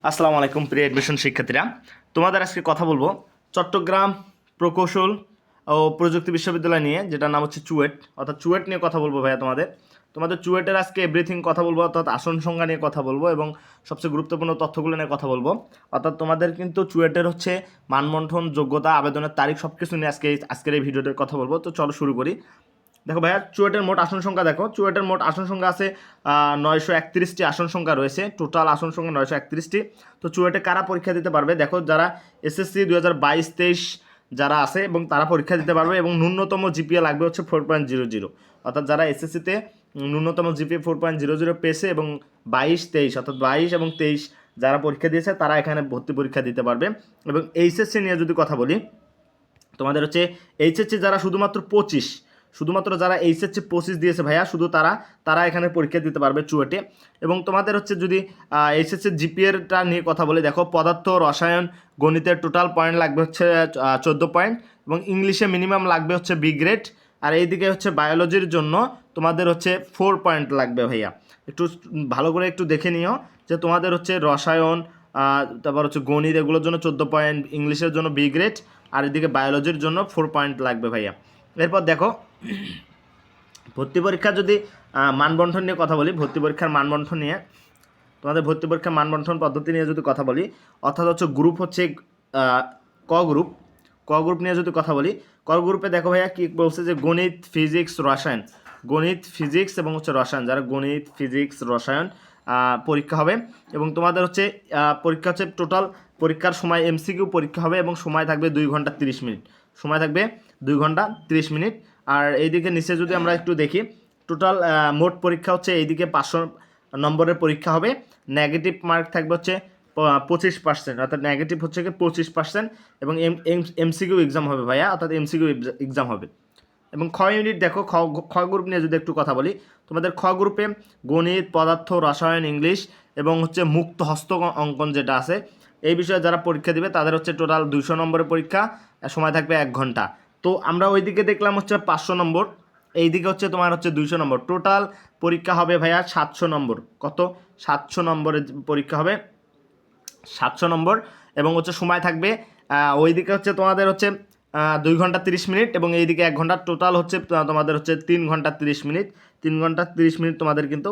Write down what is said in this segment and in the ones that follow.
আসসালামু আলাইকুম প্রিয় অ্যাডমিশন শিক্ষার্থীরা, তোমাদের আজকে কথা বলবো চট্টগ্রাম প্রকৌশল ও প্রযুক্তি বিশ্ববিদ্যালয় নিয়ে, যেটার নাম হচ্ছে চুয়েট। অর্থাৎ চুয়েট নিয়ে কথা বলবো ভাইয়া। তোমাদের চুয়েটের আজকে এভরিথিং কথা বলবো, অর্থাৎ আসন সংখ্যা নিয়ে কথা বলবো এবং সবচেয়ে গুরুত্বপূর্ণ তথ্যগুলো নিয়ে কথা বলবো। অর্থাৎ তোমাদের কিন্তু চুয়েটের হচ্ছে মানবন্ধন, যোগ্যতা, আবেদনের তারিখ সব কিছু নিয়ে আজকের এই ভিডিওতে কথা বলবো। তো চলো শুরু করি। দেখো ভাইয়া, চুয়েটের মোট আসন সংখ্যা দেখো। চুয়েটের মোট আসন সংখ্যা আছে 931টি আসন সংখ্যা রয়েছে। টোটাল আসন সংখ্যা 931টি। তো চুয়েটে কারা পরীক্ষা দিতে পারবে? দেখো, যারা এসএসসি 2022-23 যারা আছে এবং তারা পরীক্ষা দিতে পারবে এবং ন্যূনতম জিপিএ লাগবে হচ্ছে 4.00। অর্থাৎ যারা এসএসসিতে ন্যূনতম জিপিএ 4.00 পেয়েছে এবং 22-23 অর্থাৎ 22 এবং 23 যারা পরীক্ষা দিয়েছে তারা এখানে ভর্তি পরীক্ষা দিতে পারবে। এবং এইচএসসি নিয়ে যদি কথা বলি, তোমাদের হচ্ছে এইচএসসি যারা শুধুমাত্র যারা এইচএসসি 25 দিয়েছে ভাইয়া, শুধু তারা এখানে পরীক্ষা দিতে পারবে চুয়েটে। এবং তোমাদের হচ্ছে যদি এইচএসসি জিপিএরটা নিয়ে কথা বলে, দেখো পদার্থ, রসায়ন, গণিতের টোটাল পয়েন্ট লাগবে হচ্ছে 14 পয়েন্ট এবং ইংলিশে মিনিমাম লাগবে হচ্ছে বি গ্রেড। আর এইদিকে হচ্ছে বায়োলজির জন্য তোমাদের হচ্ছে 4 পয়েন্ট লাগবে ভাইয়া। একটু ভালো করে একটু দেখে নিও যে তোমাদের হচ্ছে রসায়ন, তারপর হচ্ছে গণিত, এগুলোর জন্য 14 পয়েন্ট, ইংলিশের জন্য বি গ্রেড, আর এদিকে বায়োলজির জন্য 4 পয়েন্ট লাগবে ভাইয়া। এরপর দেখো, ভর্তি পরীক্ষা যদি মানবন্ধন নিয়ে কথা বলি, ভর্তি পরীক্ষার মানবন্ধন নিয়ে, তোমাদের ভর্তি পরীক্ষার মানবন্ধন পদ্ধতি নিয়ে যদি কথা বলি, অর্থাৎ হচ্ছে গ্রুপ হচ্ছে ক গ্রুপ নিয়ে যদি কথা বলি, ক গ্রুপে দেখো ভাইয়া কি বলছে যে গণিত, ফিজিক্স, রসায়ন, গণিত, ফিজিক্স এবং হচ্ছে রসায়ন, যারা গণিত, ফিজিক্স, রসায়ন পরীক্ষা হবে। এবং তোমাদের হচ্ছে পরীক্ষা হচ্ছে টোটাল পরীক্ষার সময় এমসিকিউ পরীক্ষা হবে এবং সময় থাকবে 2 ঘন্টা 30 মিনিট। সময় থাকবে 2 ঘন্টা 30 মিনিট। আর এইদিকে নিচে যদি আমরা একটু দেখি, টোটাল মোট পরীক্ষা হচ্ছে এইদিকে 500 নম্বরের পরীক্ষা হবে। নেগেটিভ মার্ক থাকবে হচ্ছে 25%, অর্থাৎ নেগেটিভ হচ্ছে কি 25%। এবং এমসিকিউ এক্সাম হবে ভাইয়া, অর্থাৎ এমসিকিউ এক্সাম হবে। এবং খ ইউনিট দেখো, খ গ্রুপ নিয়ে যদি একটু কথা বলি, তোমাদের খ গ্রুপে গণিত, পদার্থ, রসায়ন, ইংলিশ এবং হচ্ছে মুক্ত হস্ত অঙ্কন যেটা আছে, এই বিষয়ে যারা পরীক্ষা দিবে তাদের হচ্ছে টোটাল 200 নম্বরের পরীক্ষা, সময় থাকবে 1 ঘন্টা। তো আমরা ওইদিকে দেখলাম হচ্ছে 500 নম্বর, এইদিকে হচ্ছে তোমার হচ্ছে 200 নম্বর। টোটাল পরীক্ষা হবে ভাইয়া 700 নম্বর। কত? 700 নম্বরের পরীক্ষা হবে, 700 নম্বর। এবং হচ্ছে সময় থাকবে ওইদিকে হচ্ছে তোমাদের হচ্ছে 2 ঘন্টা 30 মিনিট এবং এইদিকে 1 ঘন্টা। টোটাল হচ্ছে তোমাদের হচ্ছে 3 ঘন্টা 30 মিনিট। 3 ঘন্টা 30 মিনিট তোমাদের কিন্তু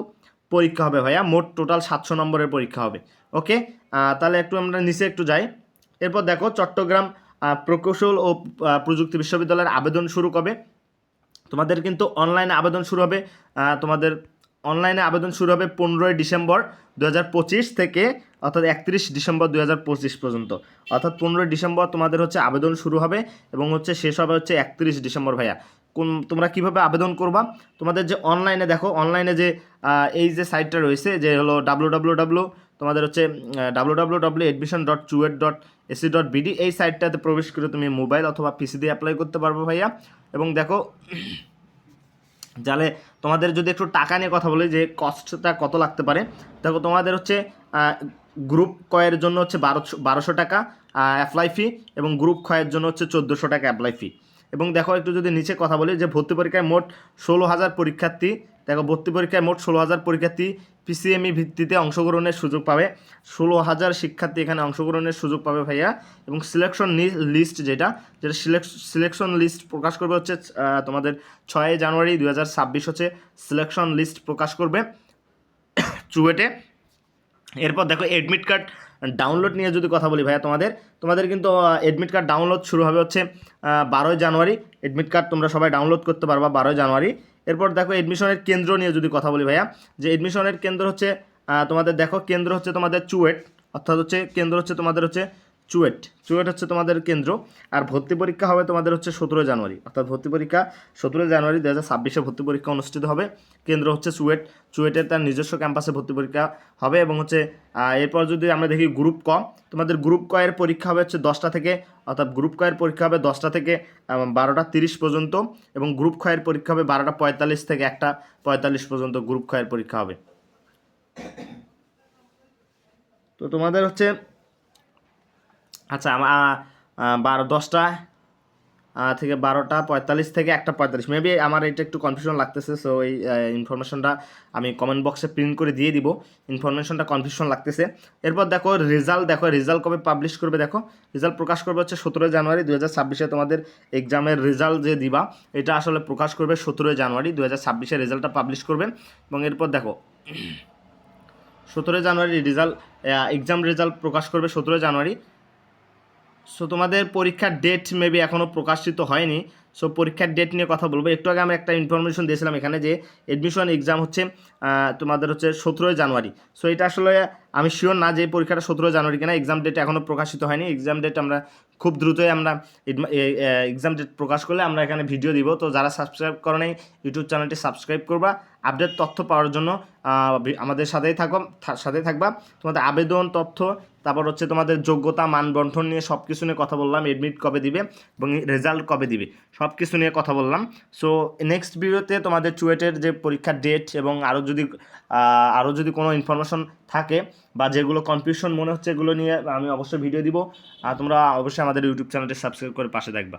পরীক্ষা হবে ভাইয়া। মোট টোটাল 700 নম্বরের পরীক্ষা হবে। ওকে, তাহলে একটু আমরা নিচে একটু যাই। এরপর দেখো, চট্টগ্রাম প্রকৌশল ও প্রযুক্তি বিশ্ববিদ্যালয়ের আবেদন শুরু কবে? তোমাদের কিন্তু অনলাইনে আবেদন শুরু হবে, তোমাদের অনলাইনে আবেদন শুরু হবে 15ই ডিসেম্বর 2025 থেকে, অর্থাৎ 31 ডিসেম্বর 2025 পর্যন্ত। অর্থাৎ 15ই ডিসেম্বর তোমাদের হচ্ছে আবেদন শুরু হবে এবং হচ্ছে শেষ হবে হচ্ছে 31 ডিসেম্বর ভাইয়া। তোমরা কিভাবে আবেদন করবা? তোমাদের যে অনলাইনে দেখো, অনলাইনে যে এই যে সাইটটা রয়েছে, যে হলো www, তোমাদের হচ্ছে www.admission.chuet.ac.bd, এই সাইটটাতে প্রবেশ করে তুমি মোবাইল অথবা পিসি দিয়ে অ্যাপ্লাই করতে পারবে ভাইয়া। এবং দেখো, যাহলে তোমাদের যদি একটু টাকা নিয়ে কথা বলি যে কস্টটা কত লাগতে পারে, দেখো তোমাদের হচ্ছে গ্রুপ কয়ের জন্য হচ্ছে 1200 টাকা অ্যাপ্লাই ফি এবং গ্রুপ ক্ষয়ের জন্য হচ্ছে 1400 টাকা অ্যাপ্লাই ফি। এবং দেখো একটু যদি নিচে কথা বলি যে ভর্তি পরীক্ষায় মোট 16,000 পরীক্ষার্থী, দেখো ভর্তি পরীক্ষায় মোট 16,000 পরীক্ষার্থী পিসিএমই ভিত্তিতে অংশগ্রহণের সুযোগ পাবে। 16,000 শিক্ষার্থী এখানে অংশগ্রহণের সুযোগ পাবে ভাইয়া। এবং সিলেকশন লিস্ট যেটা সিলেকশন লিস্ট প্রকাশ করবে হচ্ছে তোমাদের 6 জানুয়ারি 2026 হচ্ছে সিলেকশন লিস্ট প্রকাশ করবে চুয়েটে। এরপর দেখো, এডমিট কার্ড ডাউনলোড নিয়ে যদি কথা বলি ভাইয়া, তোমাদের কিন্তু এডমিট কার্ড ডাউনলোড শুরু হবে হচ্ছে 12 জানুয়ারি। এডমিট কার্ড তোমরা সবাই ডাউনলোড করতে পারবা 12 জানুয়ারি। এরপর দেখো, এডমিশনের কেন্দ্র নিয়ে যদি কথা বলি ভাইয়া, যে এডমিশনের কেন্দ্র হচ্ছে তোমাদের দেখো, কেন্দ্র হচ্ছে তোমাদের চুয়েট, অর্থাৎ হচ্ছে কেন্দ্র হচ্ছে তোমাদের হচ্ছে চুয়েট হচ্ছে তোমাদের কেন্দ্র। আর ভর্তি পরীক্ষা হবে তোমাদের হচ্ছে 17 জানুয়ারি, অর্থাৎ ভর্তি পরীক্ষা 17 জানুয়ারি 2026 ভর্তি পরীক্ষা অনুষ্ঠিত হবে। কেন্দ্র হচ্ছে চুয়েটের তার নিজস্ব ক্যাম্পাসে ভর্তি পরীক্ষা হবে। এবং হচ্ছে এরপর যদি আমরা দেখি গ্রুপ ক, তোমাদের গ্রুপ ক এর পরীক্ষা হবে হচ্ছে 10টা থেকে, অর্থাৎ গ্রুপ ক এর পরীক্ষা হবে 10টা থেকে 12টা 30 পর্যন্ত। এবং গ্রুপ খ এর পরীক্ষা হবে 12টা 45 থেকে 1টা 45 পর্যন্ত গ্রুপ খ এর পরীক্ষা হবে। তো তোমাদের হচ্ছে আচ্ছা 10টা থেকে 12:45 থেকে 1:45, মেবি আমার এটা একটু কনফিউশন লাগতেছে। সো এই ইনফরমেশনটা আমি কমেন্ট বক্সে প্রিন্ট করে দিয়ে দিব, ইনফরমেশনটা কনফিউশন লাগতেছে। এরপর দেখো রেজাল্ট কবে পাবলিশ করবে, দেখো রেজাল্ট প্রকাশ করবে হচ্ছে 17 জানুয়ারি 2026। তোমাদের এক্সামের রেজাল্ট যে দিবা এটা আসলে প্রকাশ করবে 17 জানুয়ারি 2026, রেজাল্টটা পাবলিশ করবে। এবং এরপর দেখো 17 জানুয়ারি এক্সাম রেজাল্ট প্রকাশ করবে 17 জানুয়ারি। সো তোমাদের পরীক্ষার ডেট মেবি এখনও প্রকাশিত হয়নি। সো পরীক্ষার ডেট নিয়ে কথা বলবো। একটু আগে আমি একটা ইনফরমেশন দিয়েছিলাম এখানে যে এডমিশন এক্সাম হচ্ছে তোমাদের হচ্ছে 17 জানুয়ারি। সো এটা আসলে আমি শিওর না যে পরীক্ষাটা 17 জানুয়ারি কিনা, এক্সাম ডেট এখনও প্রকাশিত হয়নি। এক্সাম ডেট আমরা খুব দ্রুতই আমরা এক্সাম ডেট প্রকাশ করলে আমরা এখানে ভিডিও দিব। তো যারা সাবস্ক্রাইব করো নাই ইউটিউব চ্যানেলটি সাবস্ক্রাইব করবা, আপডেট তথ্য পাওয়ার জন্য আমাদের সাথেই থাকবা। তোমাদের আবেদন তথ্য, তারপর হচ্ছে তোমাদের যোগ্যতা মান বন্টন নিয়ে সব কিছু নিয়ে কথা বললাম, এডমিট কবে দিবে এবং রেজাল্ট কবে দিবে সব কিছু নিয়ে কথা বললাম। সো নেক্সট ভিডিওতে তোমাদের চুয়েটের যে পরীক্ষার ডেট এবং আরও যদি কোনো ইনফরমেশন থাকে বা যেগুলো কনফিউশন মনে হচ্ছে এগুলো নিয়ে আমি অবশ্যই ভিডিও দিব। তোমরা অবশ্যই আমাদের ইউটিউব চ্যানেলটি সাবস্ক্রাইব করে পাশে থাকবা।